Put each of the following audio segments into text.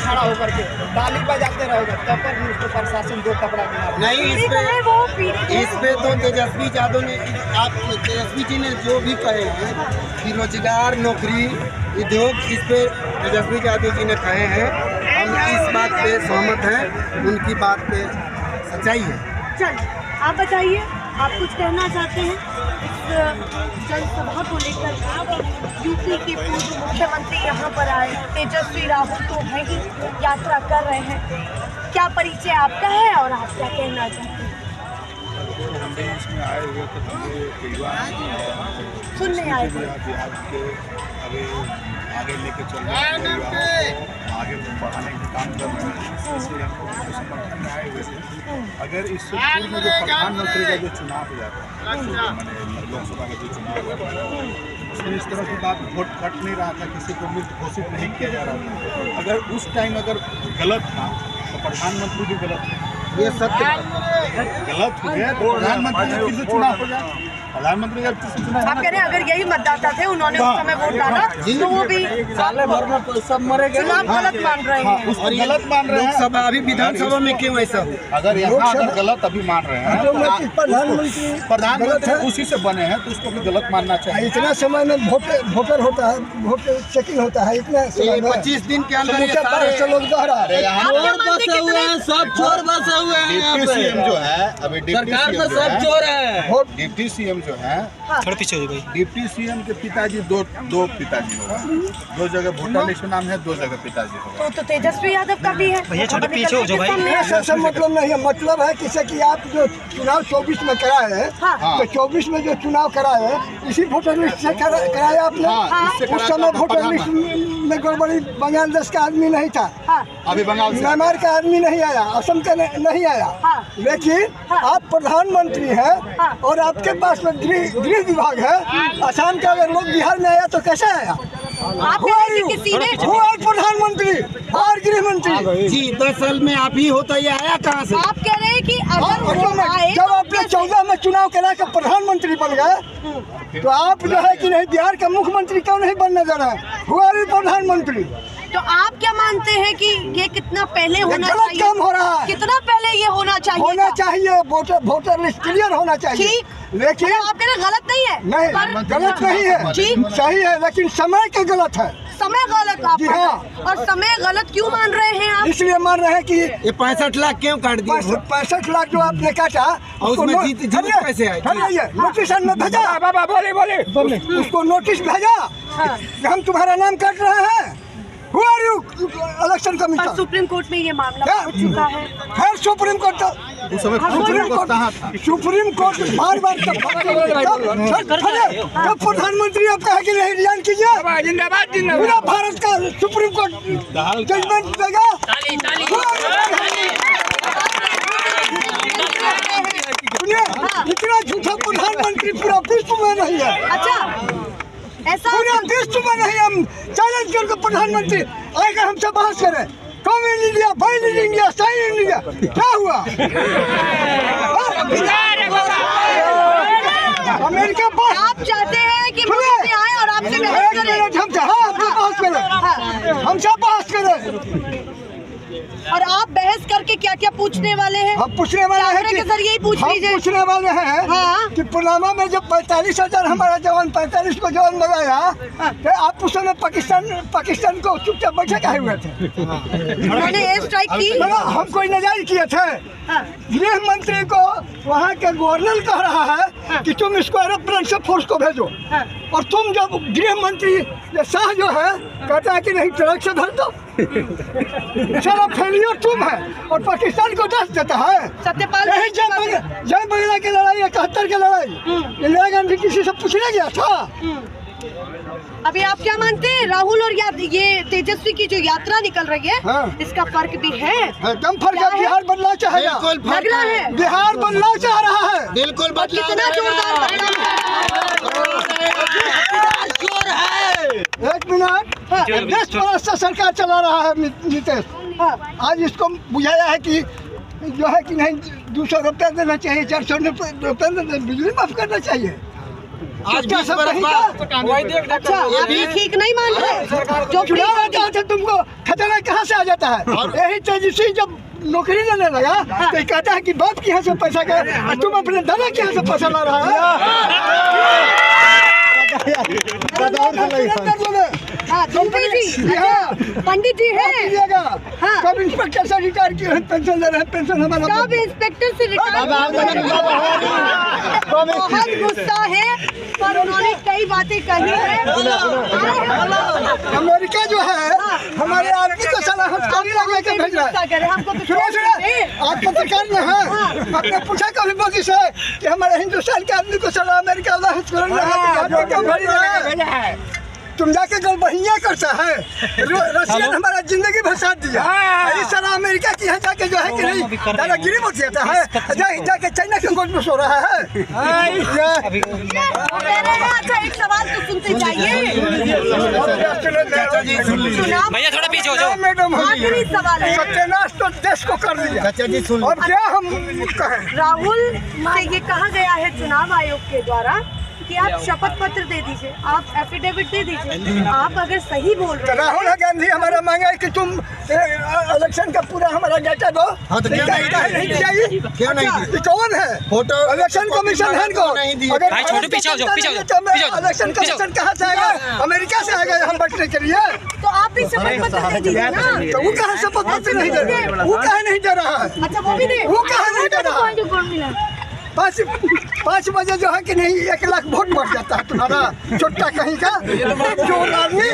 खड़ा होकर के ताली बजाते रहोगे तब पर उसको प्रशासन दो कपड़ा नहीं। इस पे तो तेजस्वी यादव ने, आप तेजस्वी जी ने जो भी कहे हैं कि रोजगार नौकरी उद्योग, इस पे तेजस्वी यादव जी ने कहे हैं, हम इस बात पे सहमत हैं, उनकी बात पे सच्चाई है। चल आप बताइए, आप कुछ कहना चाहते हैं इस जनसभा को लेकर? यूपी के पूर्व मुख्यमंत्री यहाँ पर आए, तेजस्वी राहुल तो है ही, यात्रा कर रहे हैं, क्या परिचय आपका है और आप क्या कहना चाहते हैं? इसमें आए हुए तो सुनने आए थे, बिहार के आगे लेके चल रहे हैं, आगे बढ़ाने का काम कर रहे हैं, इसलिए हमको समर्थन में आए हुए थे। अगर इससे पूर्व में जो प्रधानमंत्री का जो चुनाव हो जाता है, मैंने लोकसभा का जो चुनाव हुआ उसमें इस तरह की बात वोट कट नहीं रहा था, किसी को मृत घोषित नहीं किया जा रहा था। अगर उस टाइम अगर गलत था तो प्रधानमंत्री भी गलत है, ये सत्य गलत हो गया तो प्रधानमंत्री का फिर से चुनाव हो जाए, प्रधानमंत्री का फिर से चुनाव। आप कह रहे हैं अगर यही मतदाता थे, उन्होंने उस समय वोट डाला तो वो भी साले भर में सब मरे गए, चुनाव गलत मान रहे हैं। और गलत मान रहे हैं। लोकसभा अभी विधानसभा में क्यों ऐसा हो? अगर यहाँ अगर गलत अभी मान रहे हैं, प्रधानमंत्री उसी से बने हैं तो उसको भी गलत मानना चाहिए। इतना समय में वोटर होता है, वोट चेकिंग होता है, इतना 25 दिन के अंदर ये सारे लोग दोहरा सब चोर बसे हुए हैं। डिप्टी सीएम जो है, अभी सरकार में सब चोर है। डिप्टी सीएम जो है, डिप्टी सीएम के पिताजी दो पिताजी होगा, 2 जगह वोटर लिस्ट में नाम है, 2 जगह पिताजी होगा। तो तेजस्वी यादव का भी है। ऐसा मतलब नहीं है, मतलब है किसी की आप जो चुनाव 24 में कराए हैं, तो 24 में जो चुनाव कराए हैं इसी वोटर लिस्ट से कराया आपने। उस समय वोटर लिस्ट में गड़बड़ी बांग्लादेश का आदमी नहीं था, अभी बंगाल से म्यांमार का आदमी नहीं आया, असम का नहीं आया, लेकिन आप प्रधानमंत्री हैं और आपके पास में गृह विभाग है। असम का अगर लोग बिहार में आया तो कैसे आया? आप प्रधानमंत्री और गृह मंत्री जी, दरअसल में आप ही होता, ये आया कहाँ से? आप कह रहे हैं कि अगर वो आए जब आपने 14 में चुनाव करा कर प्रधानमंत्री बन गए तो आप जो है कि नहीं बिहार का मुख्यमंत्री क्यों नहीं बनने जा रहे हैं? हुआ भी प्रधानमंत्री। तो आप क्या मानते हैं कि ये कितना पहले होना गलत चाहिए? काम हो रहा है, कितना पहले ये होना चाहिए? वोटर लिस्ट क्लियर होना चाहिए। ठीक, लेकिन आप कह रहे गलत नहीं है? नहीं, गलत नहीं है, सही है, लेकिन समय का गलत है। समय गलत आप जी हाँ। और समय गलत क्यों मान रहे हैं आप? इसलिए मान रहे हैं कि ये 65 लाख क्यों काट दिए? 65 लाख जो आपने काटा उसमें जीत कैसे आए? नोटिस में भेजा, बोले उसको नोटिस भेजा कि हम तुम्हारा नाम काट रहे हैं। हुआ इलेक्शन कमीशन, सुप्रीम कोर्ट में ये मामला हो चुका है। फिर सुप्रीम कोर्ट बार प्रधानमंत्री आप कहा कि नहीं रिजाइन कीजिए, पूरा भारत का सुप्रीम कोर्ट जजमेंट देगा। इतना झूठा प्रधानमंत्री पूरा विश्व में नहीं है। अच्छा, ऐसा पूरा विश्व में नहीं। हम चैलेंज करके प्रधानमंत्री आएगा हमसे बहस करें, come in India, fine in India, sign in India, क्या हुआ? अमेरिका आप चाहते हैं कि मोदी आए और आपसे बहस करें? हमसे बहस करें और आप बहस करके क्या क्या पूछने वाले हैं? हम पूछने वाले हैं कि सर यही पूछ लीजिए। पूछने वाले हैं कि पुलवामा में जब 45,000 हमारा जवान 45 को जवान लगाया तो आप उस समय पाकिस्तान को चुपचाप बैठे कहे हुए थे? उन्होंने एयर स्ट्राइक की, हम कोई नजारी किए थे। गृह मंत्री को वहाँ के गवर्नर कह रहा है कि तुम इसको एरोप्लेन से फोर्स को भेजो, और तुम जब गृह मंत्री शाह जो है कहता है कि नहीं ट्रक से भर दो। सारा फेलियर तुम है और पाकिस्तान को दस देता है। सत्यपाल जय बंगला की लड़ाई, 71 की लड़ाई, इंदिरा गांधी किसी से पूछने गया था? अभी आप क्या मानते हैं राहुल और ये तेजस्वी की जो यात्रा निकल रही है, इसका फर्क भी है? एकदम फर्क है। बिहार बदलाव चाहेगा, बदला है, बिहार बदलाव चाह रहा है। बिल्कुल कितना जोरदार एक मिनट, देश परस्त सरकार चला रहा है नीतीश। आज इसको बुझाया है कि जो है कि नहीं 200 रुपया देना चाहिए, 400 रुपया बिजली माफ करना चाहिए। आज क्या 20 सब बरस कहीं बाद का? अच्छा आप ये ठीक नहीं मान रहे जो फ्री चुनाव कर दी? आता है तुमको खतरा कहाँ से आ जाता है? यही तेजस्वी जब नौकरी लेने लगा तो ये कहता है कि बाप के यहाँ से पैसा का और तुम अपने दादा के यहाँ से पैसा ला रहा है। हाँ पंडित जी, अच्छा, पंडित जी है हाँ। कब इंस्पेक्टर से रिटायर किए हैं, पेंशन ले रहे हैं, पेंशन हमारा कब इंस्पेक्टर से रिटायर बहुत गुस्सा है पर उन्होंने कई बातें कही है। अमेरिका जो है हमारे आदमी को सलाहकारी लगा के भेज रहा है। हमको तो सुनो सुनो, आप पत्रकार में हैं, आपने पूछा कभी मोदी से कि हमारे हिंदुस्तान के आदमी को सलाह अमेरिका लगा के भेज रहा है? तुम जाके गलबहिया करता है। रशियन हमारा जिंदगी भर दिया, इस तरह अमेरिका की है जाके जो है कि नहीं दादागिरी मत देता है, जाके चाइना के गोद में सो रहा है। अच्छा एक सवाल तो सुनते जाइए, भैया थोड़ा पीछे हो जाओ। मैडम आखिरी सवाल है। सत्यानाश तो देश को कर दिया। चाचा जी सुन और क्या हम कहें? राहुल से ये कहा गया है चुनाव आयोग के द्वारा कि आप शपथ पत्र दे दीजिए, आप एफिडेविट दे दीजिए। आप अगर सही बोल रहे हैं राहुल गांधी हमारा मांगा है कि तुम इलेक्शन का पूरा हमारा डाटा दो। हाँ, तो क्या नहीं दिया ये? क्यों नहीं अच्छा, दी? ये कौन है? फोटो इलेक्शन कमीशन है को नहीं दी। अगर भाई छोटू पीछे हो जाओ, पीछे हो जाओ, तो पीछे हो जाओ, इलेक्शन पीछे हो कमीशन कहाँ से आएगा? अमेरिका से आएगा हम बटने के लिए। तो आप भी शपथ पत्र दे दीजिए ना। तो वो कहाँ शपथ पत्र नहीं दे रहा? वो कहाँ नहीं दे रहा है? अच्छा वो भी दे, वो कहाँ नहीं दे रहा है? 5 बजे जो है कि नहीं 1 लाख वोट बढ़ जाता है तुम्हारा छोटा कहीं का जो आदमी।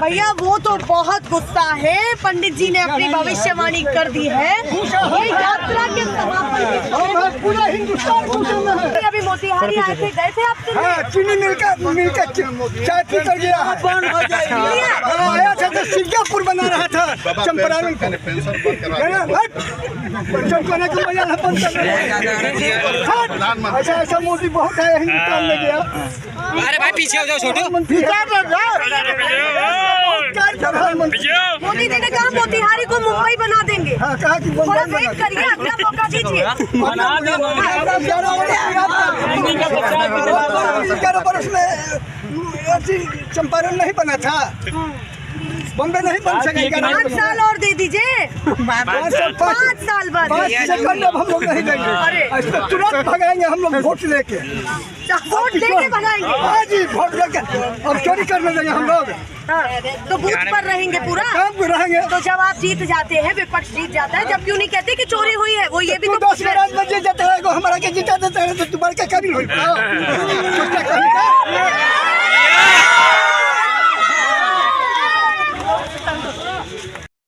भैया वो तो बहुत गुस्सा है। पंडित जी ने अपनी भविष्यवाणी कर दी है। ये यात्रा के समापन के और पूरा हिंदुस्तान गुस्से में है। अभी मोतिहारी आए थे, गए थे आप दिल्ली? हाँ, चीनी मिलकर चाय पी कर गया है। आया था तो सिंगापुर बना रहा था चंपारण को। पेंशन करने को मजा ना बंद कर ऐसा ऐसा मोदी बहुत है हिंदुस्तान में गया। अरे भाई पीछे हो जाओ छोटू। प्रधानमंत्री मोदी जी ने कहा मोतिहारी को मुंबई बना देंगे। हाँ कहा कि थोड़ा वेट करिए, अगला मौका दीजिए। 11 बरस में चंपारण नहीं बना था, बॉम्बे नहीं बन सकेगा। 5 साल और दे दीजिए, 5 साल बाद। 5 सेकंड अब हम लोग नहीं देंगे। अरे। इसको तुरंत भगाएंगे हम लोग वोट लेके। वोट लेके बनाएंगे। हाँ जी वोट लेके अब चोरी करने लगे हम लोग। हाँ, तो बूथ पर रहेंगे पूरा। काम रहेंगे तो जब आप जीत जाते हैं, विपक्ष जीत जाता है, जब क्यों नहीं कहते कि चोरी हुई है? वो ये भी तू तो 10 रात बजे जाता है हमारा के जिता देता है तो तुम्हारे क्या कमी हुई? छोटा कहीं का